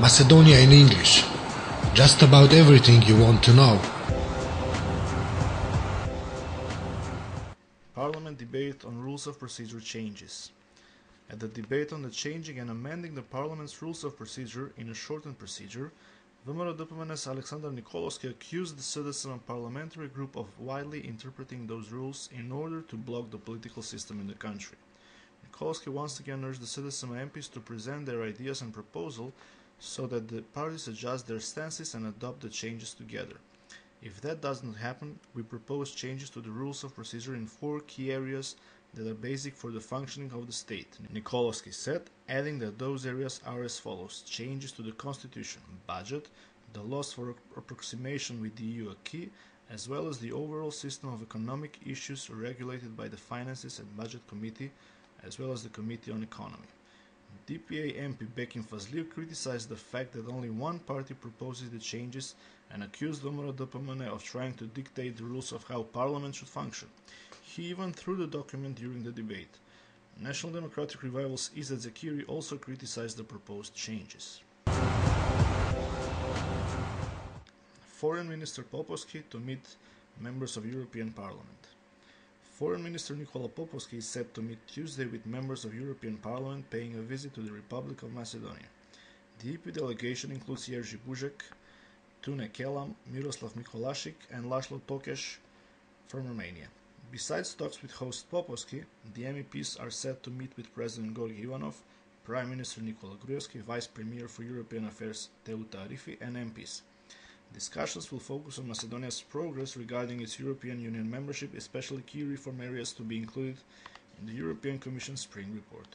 Macedonia in English. Just about everything you want to know. Parliament debate on rules of procedure changes. At the debate on the changing and amending the Parliament's rules of procedure in a shortened procedure, ВМРО-ДПМНЕС Alexander Nikolovsky accused the citizen and parliamentary group of widely interpreting those rules in order to block the political system in the country. Nikolovsky once again urged the citizen MPs to present their ideas and proposals so that the parties adjust their stances and adopt the changes together. If that does not happen, we propose changes to the rules of procedure in 4 key areas that are basic for the functioning of the state, Nikolovsky said, adding that those areas are as follows: changes to the constitution, budget, the laws for approximation with the EU acquis, as well as the overall system of economic issues regulated by the Finances and Budget Committee, as well as the Committee on Economy. DPA MP Bekim Fazliu criticized the fact that only one party proposes the changes and accused ВМРО-ДПМНЕ of trying to dictate the rules of how parliament should function. He even threw the document during the debate. National Democratic Revival's Izzat Zakiri also criticized the proposed changes. Foreign Minister Popovsky to meet members of European Parliament. Foreign Minister Nikola Popovsky is set to meet Tuesday with members of European Parliament paying a visit to the Republic of Macedonia. The EP delegation includes Jerzy Buzek, Tune Kelam, Miroslav Mikolasik and Laszlo Tokes from Romania. Besides talks with host Popovsky, the MEPs are set to meet with President Gorgi Ivanov, Prime Minister Nikola Gruevski, Vice Premier for European Affairs Teuta Arifi and MPs. Discussions will focus on Macedonia's progress regarding its European Union membership, especially key reform areas to be included in the European Commission Spring Report.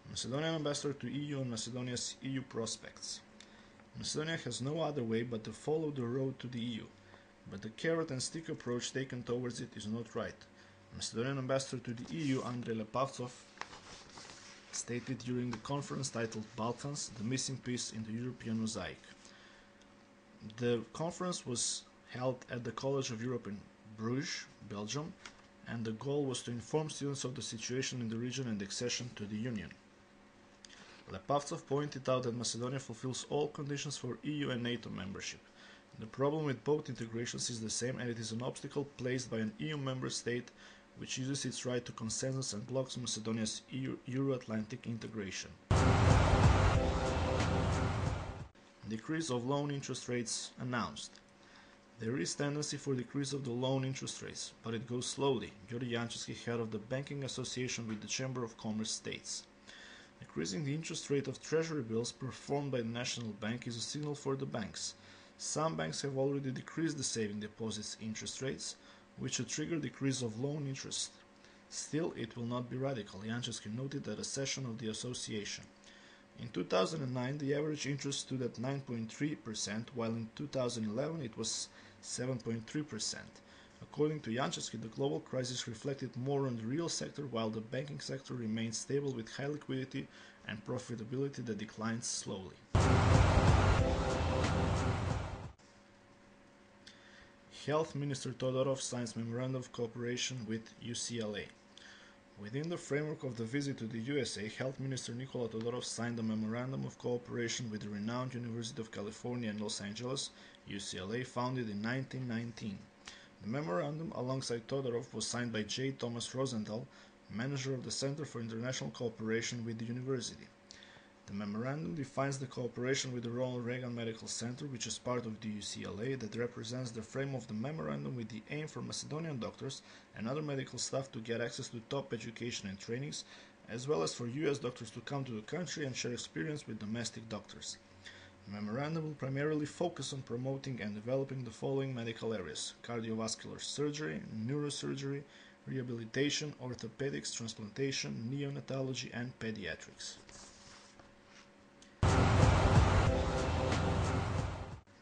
Macedonian ambassador to EU on Macedonia's EU prospects. Macedonia has no other way but to follow the road to the EU, but the carrot and stick approach taken towards it is not right. Macedonian ambassador to the EU, Andrei Lepavtsov, stated during the conference titled Balkans, the missing piece in the European mosaic. The conference was held at the College of Europe in Bruges, Belgium, and the goal was to inform students of the situation in the region and accession to the Union. Lepavtsov pointed out that Macedonia fulfills all conditions for EU and NATO membership. The problem with both integrations is the same, and it is an obstacle placed by an EU member state which uses its right to consensus and blocks Macedonia's Euro-Atlantic integration. Decrease of loan interest rates announced. There is tendency for decrease of the loan interest rates, but it goes slowly, Georgi Jančevski, head of the Banking Association with the Chamber of Commerce, states. Decreasing the interest rate of treasury bills performed by the National Bank is a signal for the banks. Some banks have already decreased the saving deposits interest rates, which should trigger decrease of loan interest. Still, it will not be radical, Jančevski noted at a session of the association. In 2009, the average interest stood at 9.3%, while in 2011 it was 7.3%. According to Jančevski, the global crisis reflected more on the real sector, while the banking sector remains stable with high liquidity and profitability that declines slowly. Health Minister Todorov signs Memorandum of Cooperation with UCLA. Within the framework of the visit to the USA, Health Minister Nikola Todorov signed a Memorandum of Cooperation with the renowned University of California in Los Angeles, UCLA, founded in 1919. The memorandum, alongside Todorov, was signed by J. Thomas Rosenthal, manager of the Center for International Cooperation with the university. The memorandum defines the cooperation with the Ronald Reagan Medical Center, which is part of the UCLA, that represents the frame of the memorandum with the aim for Macedonian doctors and other medical staff to get access to top education and trainings, as well as for US doctors to come to the country and share experience with domestic doctors. The memorandum will primarily focus on promoting and developing the following medical areas: cardiovascular surgery, neurosurgery, rehabilitation, orthopedics, transplantation, neonatology, and pediatrics.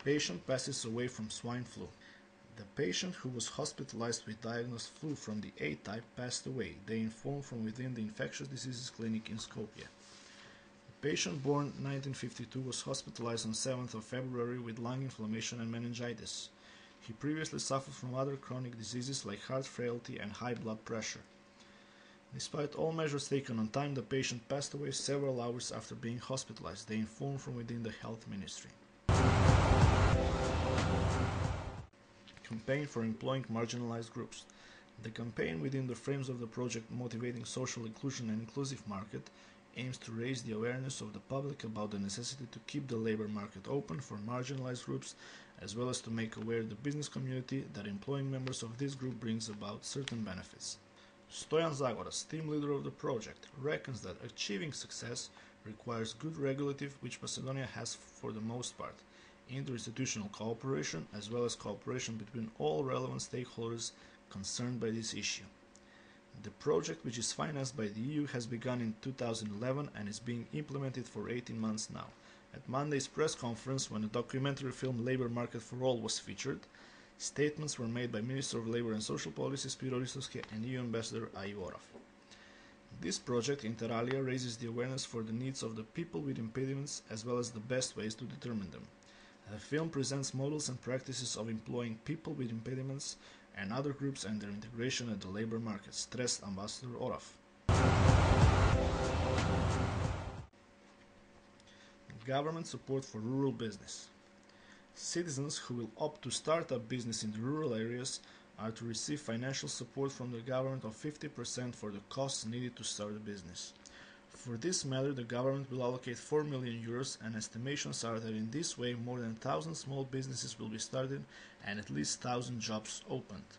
Patient passes away from swine flu. The patient who was hospitalized with diagnosed flu from the A type passed away, they informed from within the infectious diseases clinic in Skopje. The patient born 1952 was hospitalized on 7th of February with lung inflammation and meningitis. He previously suffered from other chronic diseases like heart frailty and high blood pressure. Despite all measures taken on time, the patient passed away several hours after being hospitalized, they informed from within the health ministry. Campaign for employing marginalized groups. The campaign, within the frames of the project Motivating Social Inclusion and Inclusive Market, aims to raise the awareness of the public about the necessity to keep the labor market open for marginalized groups, as well as to make aware the business community that employing members of this group brings about certain benefits. Stoyan Zagoras, team leader of the project, reckons that achieving success requires good regulative, which Macedonia has for the most part, interinstitutional cooperation, as well as cooperation between all relevant stakeholders concerned by this issue. The project, which is financed by the EU, has begun in 2011 and is being implemented for 18 months now. At Monday's press conference, when the documentary film Labor Market for All was featured, statements were made by Minister of Labour and Social Policy Spiro Ristovski and EU Ambassador Ayu Oraf. This project, inter alia, raises the awareness for the needs of the people with impediments as well as the best ways to determine them. The film presents models and practices of employing people with impediments and other groups and their integration at the labour market, stressed Ambassador Oraf. Government support for rural business. Citizens who will opt to start up business in the rural areas are to receive financial support from the government of 50% for the costs needed to start a business. For this matter, the government will allocate 4 million euros, and estimations are that in this way more than 1,000 small businesses will be started and at least 1,000 jobs opened.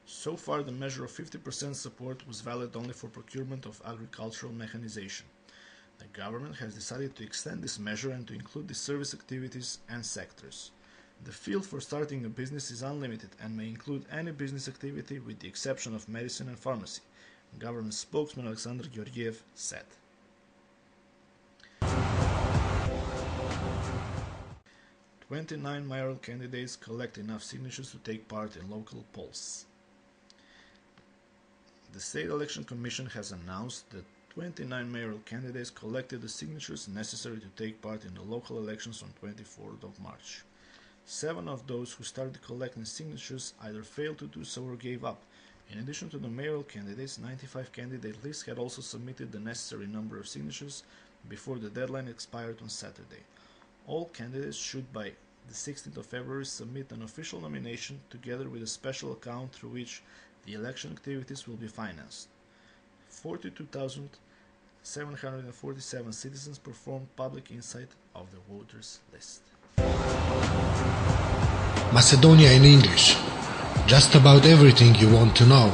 So far, the measure of 50% support was valid only for procurement of agricultural mechanization. The government has decided to extend this measure and to include the service activities and sectors. The field for starting a business is unlimited and may include any business activity with the exception of medicine and pharmacy, government spokesman Alexander Georgiev said. "29 mayoral candidates collect enough signatures to take part in local polls." The State Election Commission has announced that 29 mayoral candidates collected the signatures necessary to take part in the local elections on 24th of March. 7 of those who started collecting signatures either failed to do so or gave up. In addition to the mayoral candidates, 95 candidate lists had also submitted the necessary number of signatures before the deadline expired on Saturday. All candidates should by the 16th of February submit an official nomination together with a special account through which the election activities will be financed. 42,747 citizens performed public insight of the voters list. Macedonia in English. Just about everything you want to know.